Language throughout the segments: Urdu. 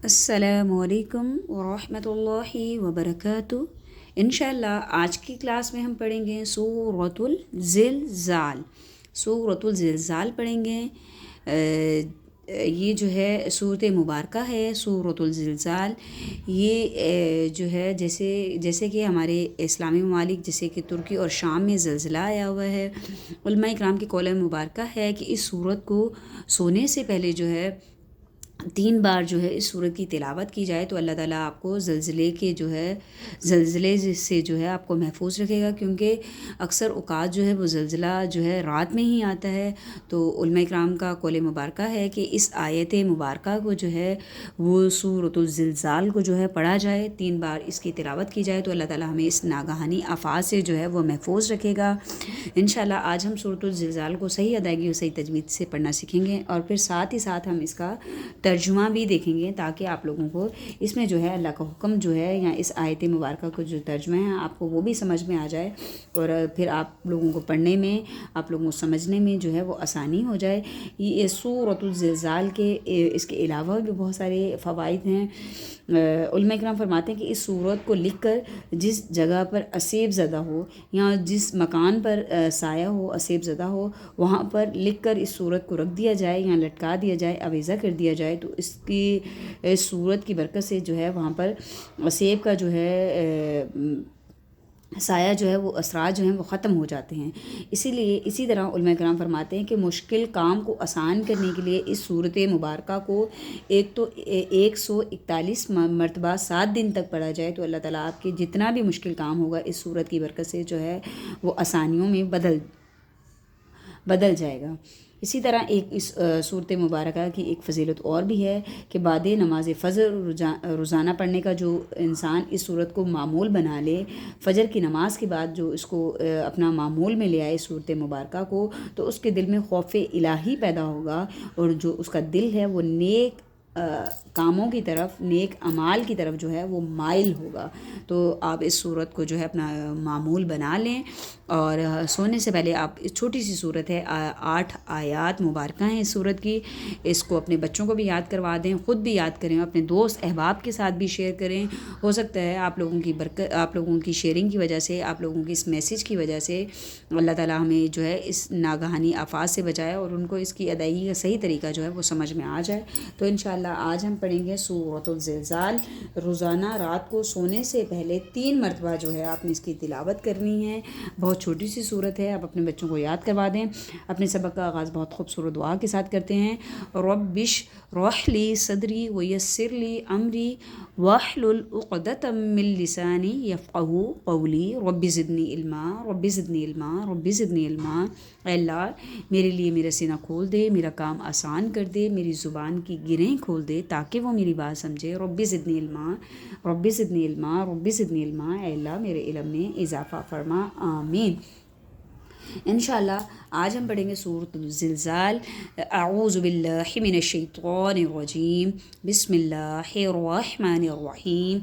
السلام علیکم ورحمۃ اللہ وبرکاتہ۔ انشاءاللہ آج کی کلاس میں ہم پڑھیں گے سورۃ الزلزال۔ سورۃ الزلزال پڑھیں گے۔ یہ جو ہے سورۃ مبارکہ ہے سورۃ الزلزال۔ یہ جو ہے جیسے کہ ہمارے اسلامی ممالک جیسے کہ ترکی اور شام میں زلزلہ آیا ہوا ہے، علماء اکرام کی قول مبارکہ ہے کہ اس سورت کو سونے سے پہلے جو ہے 3 بار جو ہے اس سورت کی تلاوت کی جائے تو اللہ تعالیٰ آپ کو زلزلے سے جو ہے آپ کو محفوظ رکھے گا، کیونکہ اکثر اوقات جو ہے وہ زلزلہ جو ہے رات میں ہی آتا ہے۔ تو علماء اکرام کا قول مبارکہ ہے کہ اس آیت مبارکہ کو جو ہے وہ سورۃ الزلزال کو جو ہے پڑھا جائے، 3 بار اس کی تلاوت کی جائے تو اللہ تعالیٰ ہمیں اس ناگہانی آفات سے جو ہے وہ محفوظ رکھے گا۔ انشاءاللہ آج ہم سورۃ الزلزال کو صحیح ادائیگی اور صحیح تجوید سے پڑھنا سیکھیں گے، اور پھر ساتھ ہی ساتھ ہم اس کا ترجمہ بھی دیکھیں گے تاکہ آپ لوگوں کو اس میں جو ہے اللہ کا حکم جو ہے یا اس آیت مبارکہ کو جو ترجمہ ہے آپ کو وہ بھی سمجھ میں آ جائے، اور پھر آپ لوگوں کو پڑھنے میں، آپ لوگوں کو سمجھنے میں جو ہے وہ آسانی ہو جائے۔ یہ سورۃ الزلزال کے اس کے علاوہ بھی بہت سارے فوائد ہیں۔ علماء کرام فرماتے ہیں کہ اس سورت کو لکھ کر جس جگہ پر اسیب زدہ ہو یا جس مکان پر سایہ ہو، اسیب زدہ ہو، وہاں پر لکھ کر اس سورت کو رکھ دیا جائے یا لٹکا دیا جائے، آویزہ کر دیا جائے تو اس سورت کی برکت سے جو ہے وہاں پر اسیب کا جو ہے سایہ جو ہے وہ اثرات جو ہیں وہ ختم ہو جاتے ہیں۔ اسی طرح علماء کرام فرماتے ہیں کہ مشکل کام کو آسان کرنے کے لیے اس سورت مبارکہ کو 141 مرتبہ 7 دن تک پڑھا جائے تو اللہ تعالیٰ آپ کے جتنا بھی مشکل کام ہوگا اس سورت کی برکت سے جو ہے وہ آسانیوں میں بدل جائے گا۔ اسی طرح اس سورت مبارکہ کی ایک فضیلت اور بھی ہے کہ بعد نماز فجر روزانہ پڑھنے کا جو انسان اس سورت کو معمول بنا لے، فجر کی نماز کے بعد جو اس کو اپنا معمول میں لے آئے سورت مبارکہ کو، تو اس کے دل میں خوف الہی پیدا ہوگا، اور جو اس کا دل ہے وہ نیک کاموں کی طرف، نیک اعمال کی طرف جو ہے وہ مائل ہوگا۔ تو آپ اس سورت کو جو ہے اپنا معمول بنا لیں، اور سونے سے پہلے آپ اس چھوٹی سی سورت ہے، 8 آیات مبارکہ ہیں اس سورت کی، اس کو اپنے بچوں کو بھی یاد کروا دیں، خود بھی یاد کریں، اپنے دوست احباب کے ساتھ بھی شیئر کریں۔ ہو سکتا ہے آپ لوگوں کی شیئرنگ کی وجہ سے، آپ لوگوں کی اس میسیج کی وجہ سے اللہ تعالیٰ ہمیں جو ہے اس ناگہانی آفات سے بچائے اور ان کو اس کی ادائیگی کا صحیح طریقہ جو ہے وہ سمجھ میں آ جائے۔ تو انشاءاللہ آج ہم پڑھیں گے سورۃ الزلزال۔ روزانہ رات کو سونے سے پہلے 3 مرتبہ جو ہے آپ نے اس کی تلاوت کرنی ہے۔ بہت چھوٹی سی صورت ہے، آپ اپنے بچوں کو یاد کروا دیں۔ اپنے سبق کا آغاز بہت خوبصورت دعا کے ساتھ کرتے ہیں، رب اشرح لی صدری ویسر لی امری واحلل عقدۃ من لسانی یفقہوا قولی رب زدنی علما رب زدنی علما رب زدنی علما۔ اے اللہ میرے لیے میرا سینہ کھول دے، میرا کام آسان کر دے، میری زبان کی گرہیں کھول دے تاکہ وہ میری بات سمجھے۔ رب زدنی علما رب زدنی علما رب زدنی علما۔ اے اللہ میرے علم میں اضافہ فرما، آمین۔ انشاءاللہ آج ہم پڑھیں گے سورۃ الزلزال۔ اعوذ باللہ من الشیطان الرجیم، بسم اللہ الرحمن الرحیم۔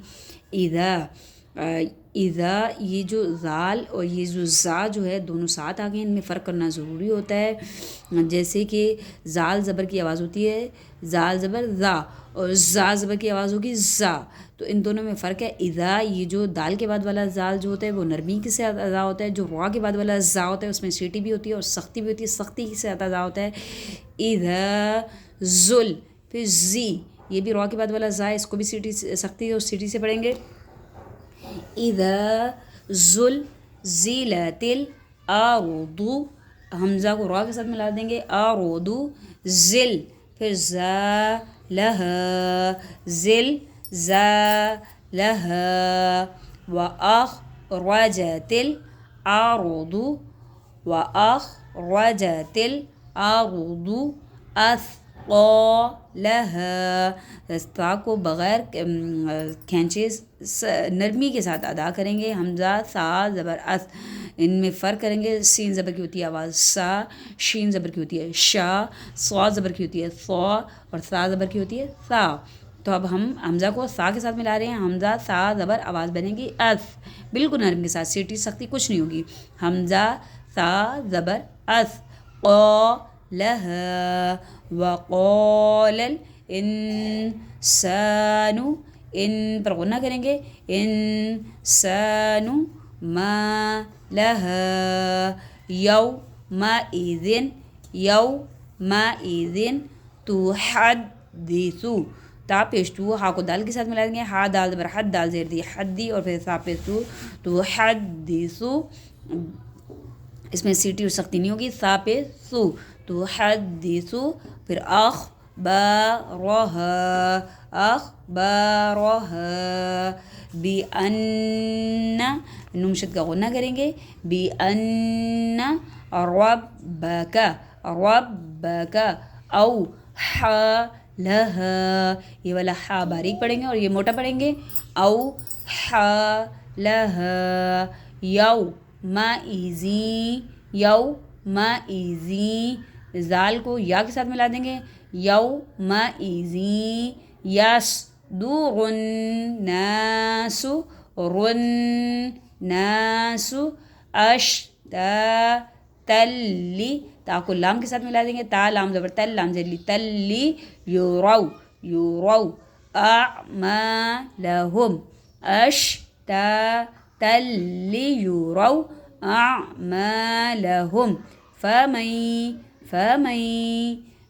اذا یہ جو زال اور یہ جو زا جو ہے دونوں ساتھ آ گئے، ان میں فرق کرنا ضروری ہوتا ہے۔ جیسے کہ زال زبر کی آواز ہوتی ہے زال زبر زا، اور زا زبر کی آواز ہوگی زا، تو ان دونوں میں فرق ہے۔ اذا یہ جو دال کے بعد والا زال جو ہوتا ہے وہ نرمی کے ساتھ ادا ہوتا ہے، جو را کے بعد والا زا ہوتا ہے اس میں سیٹی بھی ہوتی ہے اور سختی بھی ہوتی ہے، سختی کے ساتھ ادا ہوتا ہے۔ اذا زل، پھر زی، یہ بھی را کے بعد والا زا ہے، اس کو بھی سختی اور سیٹی سے پڑھیں گے۔ اذا زلزلت الارض، حمزہ کو را کے ساتھ ملا دیں گے، ارض، زل، پھر زا لہا، زل زا لہا، واخرجت الارض واخرجت الارض اثقالها۔ تا کو بغیر کھینچے نرمی کے ساتھ ادا کریں گے۔ حمزہ سا زبر اس، ان میں فرق کریں گے۔ سین زبر کی ہوتی ہے آواز سا، شین زبر کی ہوتی ہے شا، صاد زبر کی ہوتی ہے صا، اور سا زبر کی ہوتی ہے سا۔ تو اب ہم حمزہ کو سا کے ساتھ ملا رہے ہیں، حمزہ سا زبر آواز بنے گی اس، بالکل نرم کے ساتھ، سیٹی سختی کچھ نہیں ہوگی۔ حمزہ سا زبر اس، قالها وقال انسانو، ان پر غنہ کریں گے، انسانو ما لہا یومئذ، یومئذ تحدث، تا پیش تو، ہا کو دال کے ساتھ ملا دیں گے، ہا دال زبر حد، دال زیر دی حدی، اور پھر سا پیش تو تحدث، اس میں سیٹی اور سختی نہیں ہوگی، سا پہ سو، تحدث، پھر اخبارها، اخبارها بأن، نون شد کا غنہ کریں گے، بأن ربک، ربک اوحى لها، یہ والا حا باریک پڑھیں گے اور یہ موٹا پڑھیں گے، اوحى لها یومئذ، یومئذ، زال کو یا کے ساتھ ملا دیں گے، یومئذ یصدر الناس، الناس اشتاتا، تا کو لام کے ساتھ ملا دیں گے، تا لام زبر تل، لام زیر لی تلی، یورو، یورو اعمالہم، اشتاتا لیوروا اعمالہم، فمن،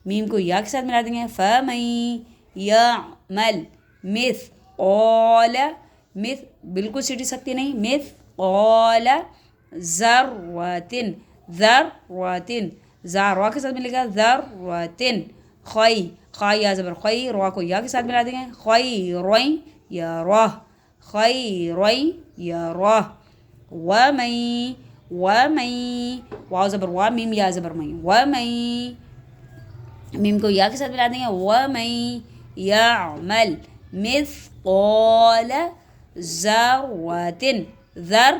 میم کو یا کے ساتھ ملا دیں گے، فمن یعمل مثقال، بالکل سیٹی سکتی نہیں، مثقال ذرۃ، ذرۃ، زا را کے ساتھ ملے گا، ذرۃ، خی، خا یا زبر خی، را کو یا کے ساتھ ملا دیں گے، خیرن یراہ، خیرن یراہ، ومن، واو زبر وا، میم یا زبر میں، ومن، میم کو یا کے ساتھ ملا دیں گے، ومن یعمل مثقال ذرۃ، ذرۃ،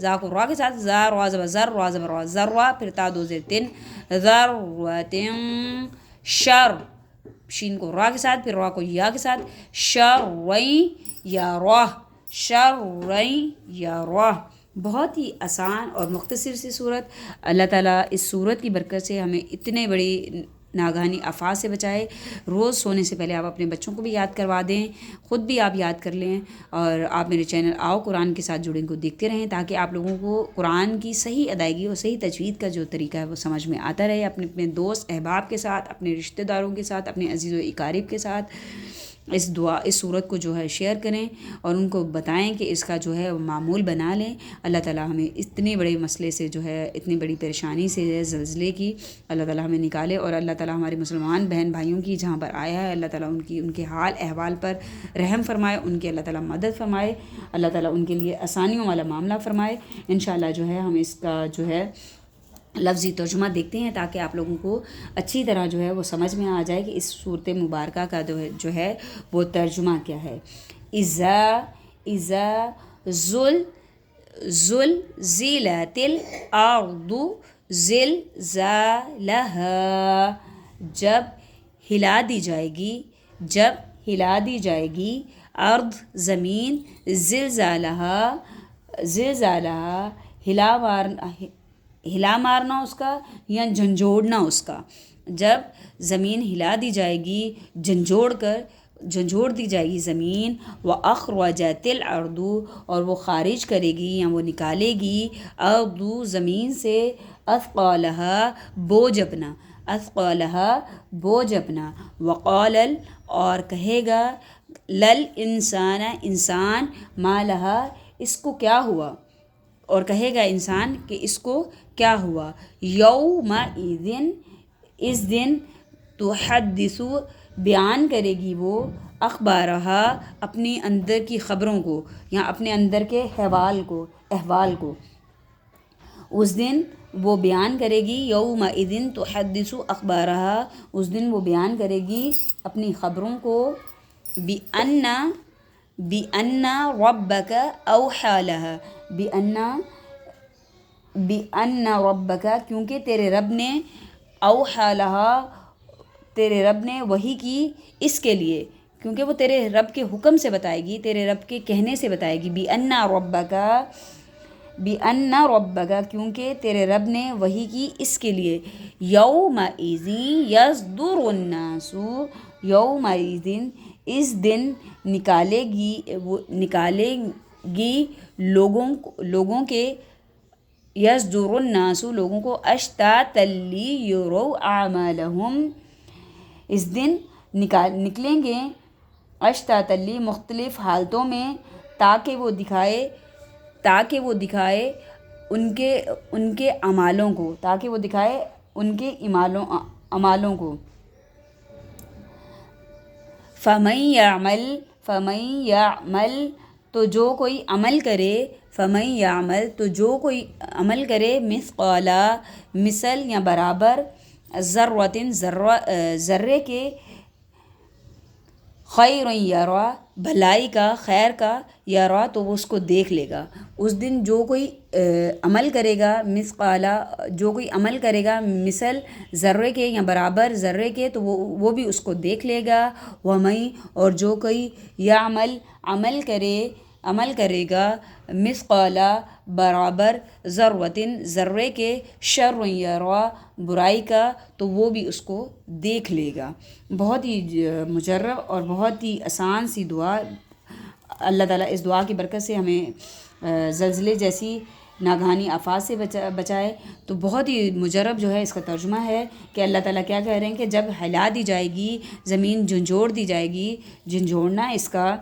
زا کو را کے ساتھ، زا را زبر زر، را زبر را، ذرہ، پھر تا دو زیر تن، ذرۃ شر، شین کو را کے ساتھ، پھر را کو یا کے ساتھ، شرن یراہ، شرن یراہ، بہت ہی آسان اور مختصر سی صورت۔ اللہ تعالیٰ اس صورت کی برکت سے ہمیں اتنے بڑی ناگہانی آفات سے بچائے۔ روز سونے سے پہلے آپ اپنے بچوں کو بھی یاد کروا دیں، خود بھی آپ یاد کر لیں، اور آپ میرے چینل آؤ قرآن کے ساتھ جڑیں کو دیکھتے رہیں، تاکہ آپ لوگوں کو قرآن کی صحیح ادائیگی اور صحیح تجوید کا جو طریقہ ہے وہ سمجھ میں آتا رہے۔ اپنے دوست احباب کے ساتھ، اپنے رشتہ داروں کے ساتھ، اپنے عزیز و اقارب کے ساتھ اس صورت کو جو ہے شیئر کریں، اور ان کو بتائیں کہ اس کا جو ہے معمول بنا لیں۔ اللہ تعالیٰ ہمیں اتنے بڑے مسئلے سے جو ہے، اتنی بڑی پریشانی سے، زلزلے کی، اللہ تعالیٰ ہمیں نکالے، اور اللہ تعالیٰ ہمارے مسلمان بہن بھائیوں کی جہاں پر آیا ہے، اللہ تعالیٰ ان کے حال احوال پر رحم فرمائے، ان کی اللہ تعالیٰ مدد فرمائے، اللہ تعالیٰ ان کے لیے آسانیوں والا معاملہ فرمائے۔ انشاءاللہ جو ہے ہم اس کا جو ہے لفظی ترجمہ دیکھتے ہیں، تاکہ آپ لوگوں کو اچھی طرح جو ہے وہ سمجھ میں آ جائے کہ اس صورت مبارکہ کا جو ہے وہ ترجمہ کیا ہے۔ اذا زلزلت الارض زلزالها، جب ہلا دی جائے گی، جب ہلا دی جائے گی، ارض زمین، زلزالها ہلا مارنا اس کا یا جھنجھوڑنا اس کا، جب زمین ہلا دی جائے گی، جھنجھوڑ دی جائے گی زمین، وَأَخْرَجَتِ الْأَرْضُ، اور وہ خارج کرے گی یا وہ نکالے گی، ارض زمین سے، اثقالها بوجھ اپنا، اثقالها بوجھ اپنا، وقال اور کہے گا، للانسان انسان، ما لہا اس کو کیا ہوا، اور کہے گا انسان کہ اس کو کیا ہوا، یومئذ اس دن، تحدث بیان کرے گی وہ، اخبارہا اپنی اندر کی خبروں کو یا اپنے اندر کے احوال کو، اس دن وہ بیان کرے گی، یومئذ تحدث اخبارہا، اس دن وہ بیان کرے گی اپنی خبروں کو، بِأَنَّ رَبَّكَ أَوْحَى لَهَا، بِأَنَّ رَبَّكَ کیونکہ تیرے رب نے، أَوْحَى لَهَا تیرے رب نے وحی کی اس کے لیے، کیونکہ وہ تیرے رب کے حکم سے بتائے گی، تیرے رب کے کہنے سے بتائے گی، بِأَنَّ رَبَّكَ بِأَنَّ رَبَّكَ کیونکہ تیرے رب نے وحی کی اس کے لیے یومئذ یصدر الناس یومئذ اس دن نکالے گی لوگوں کے یصدر الناس لوگوں کو اشتاتا لیروا اعمالہم اس دن نکلیں گے اشتاتا لی مختلف حالتوں میں تاکہ وہ دکھائے ان کے اعمالوں کو اعمالوں کو فَمَن يَعْمَلْ تو جو کوئی عمل کرے مثقال مثل یا برابر ذرۃ ذرے کے خیر یرا بھلائی کا خیر کا یرا تو وہ اس کو دیکھ لے گا. اس دن جو کوئی عمل کرے گا مثل ذرے کے یا برابر ذرے کے تو وہ بھی اس کو دیکھ لے گا. وَمَن اور جو کوئی یعمل عمل کرے گا مثقال برابر ذرۃ ذرے کے شر یرا برائی کا تو وہ بھی اس کو دیکھ لے گا. بہت ہی مجرب اور بہت ہی آسان سی دعا. اللہ تعالیٰ اس دعا کی برکت سے ہمیں زلزلے جیسی ناگہانی آفات سے بچائے. تو بہت ہی مجرب جو ہے اس کا ترجمہ ہے کہ اللہ تعالیٰ کیا کہہ رہے ہیں کہ جب ہلا دی جائے گی زمین جھنجھوڑ دی جائے گی جھنجھوڑنا اس کا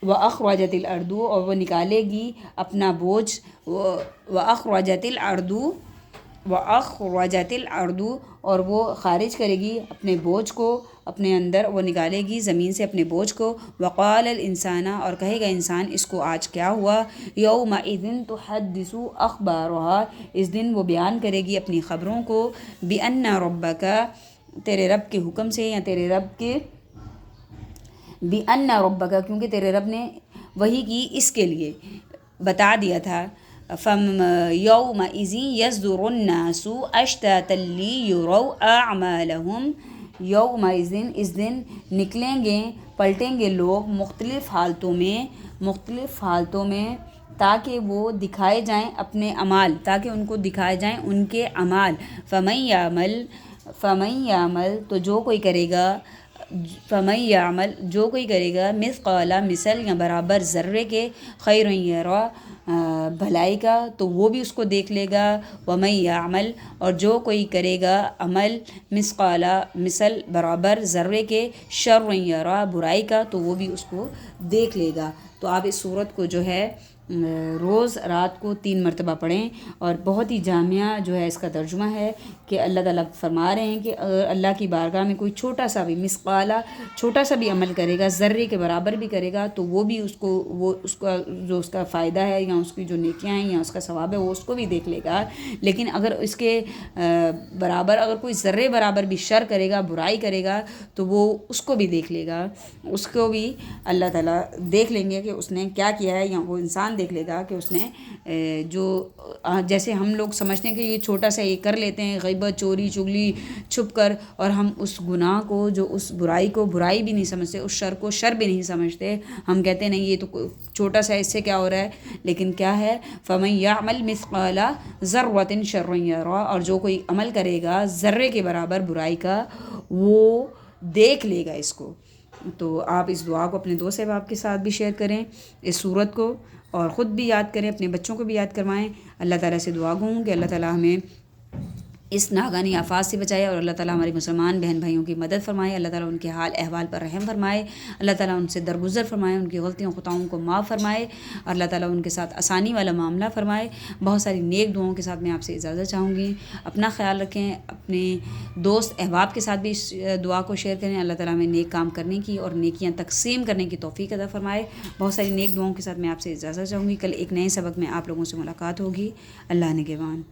وَأَخْرَجَتِ الْأَرْضُ اور وہ نکالے گی اپنا بوجھ وَأَخْرَجَتِ الْأَرْضُ اور وہ خارج کرے گی اپنے بوجھ کو اپنے اندر وہ نکالے گی زمین سے اپنے بوجھ کو. وقال الانسان اور کہے گا انسان اس کو آج کیا ہوا. یومئذ تحدث اخبارها اس دن وہ بیان کرے گی اپنی خبروں کو. بِأَنَّ رَبَّكَ تیرے رب کے حکم سے یا تیرے رب کے بِأَنَّ رَبَّكَ کیونکہ تیرے رب نے وحی کی اس کے لیے بتا دیا تھا. یومئذ یصدر الناس اشتاتا لیروا اعمالہم یومئذ اس دن نکلیں گے پلٹیں گے لوگ مختلف حالتوں میں تاکہ وہ دکھائے جائیں اپنے اعمال تاکہ ان کو دکھائے جائیں ان کے اعمال. فَمَن يَعْمَلْ تو جو کوئی کرے گا مثقال مثل یا برابر ذرے کے خیر یرا بھلائی کا تو وہ بھی اس کو دیکھ لے گا. وَمَن يَعْمَلْ اور جو کوئی کرے گا عمل مثقال مثل برابر ذرے کے شر یرا برائی کا تو وہ بھی اس کو دیکھ لے گا. تو آپ اس سورت کو جو ہے روز رات کو 3 مرتبہ پڑھیں. اور بہت ہی جامعہ جو ہے اس کا ترجمہ ہے کہ اللہ تعالیٰ فرما رہے ہیں کہ اگر اللہ کی بارگاہ میں کوئی چھوٹا سا بھی عمل کرے گا ذرے کے برابر بھی کرے گا تو وہ بھی اس کا جو اس کا فائدہ ہے یا اس کی جو نیکیاں ہیں یا اس کا ثواب ہے وہ اس کو بھی دیکھ لے گا. لیکن اگر اس کے برابر اگر کوئی ذرے برابر بھی شر کرے گا برائی کرے گا تو وہ اس کو بھی دیکھ لے گا. اس کو بھی اللہ تعالیٰ دیکھ لیں گے کہ اس نے کیا کیا ہے یا وہ انسان دیکھ لے گا کہ اس نے جو جیسے ہم لوگ سمجھتے ہیں کہ یہ چھوٹا سا یہ کر لیتے ہیں غیبت چوری چغلی چھپ کر اور ہم اس گناہ کو جو اس برائی کو برائی بھی نہیں سمجھتے اس شر کو شر بھی نہیں سمجھتے. ہم کہتے ہیں نہیں یہ تو چھوٹا سا اس سے کیا ہو رہا ہے. لیکن کیا ہے فَمَن يَعْمَلْ مِثْقَالَ ذَرَّةٍ شَرًّا يَرَهُ اور جو کوئی عمل کرے گا ذرے کے برابر برائی کا وہ دیکھ لے گا اس کو. تو آپ اس دعا کو اپنے دوست احباب کے ساتھ بھی شیئر کریں اس سورت کو اور خود بھی یاد کریں اپنے بچوں کو بھی یاد کروائیں. اللہ تعالیٰ سے دعا گوں کہ اللہ تعالیٰ ہمیں اس ناگہانی آفات سے بچائے اور اللہ تعالیٰ ہمارے مسلمان بہن بھائیوں کی مدد فرمائے. اللہ تعالیٰ ان کے حال احوال پر رحم فرمائے. اللہ تعالیٰ ان سے درگزر فرمائے ان کی غلطیوں خطاؤں کو معاف فرمائے. اللہ تعالیٰ ان کے ساتھ آسانی والا معاملہ فرمائے. بہت ساری نیک دعاؤں کے ساتھ میں آپ سے اجازت چاہوں گی. اپنا خیال رکھیں. اپنے دوست احباب کے ساتھ بھی اس دعا کو شیئر کریں. اللہ تعالیٰ ہمیں نیک کام کرنے کی اور نیکیاں تقسیم کرنے کی توفیق عطا فرمائے. بہت ساری نیک دعاؤں کے ساتھ میں آپ سے اجازت چاہوں گی. کل ایک نئے سبق میں آپ لوگوں سے ملاقات ہوگی. اللہ نگہبان.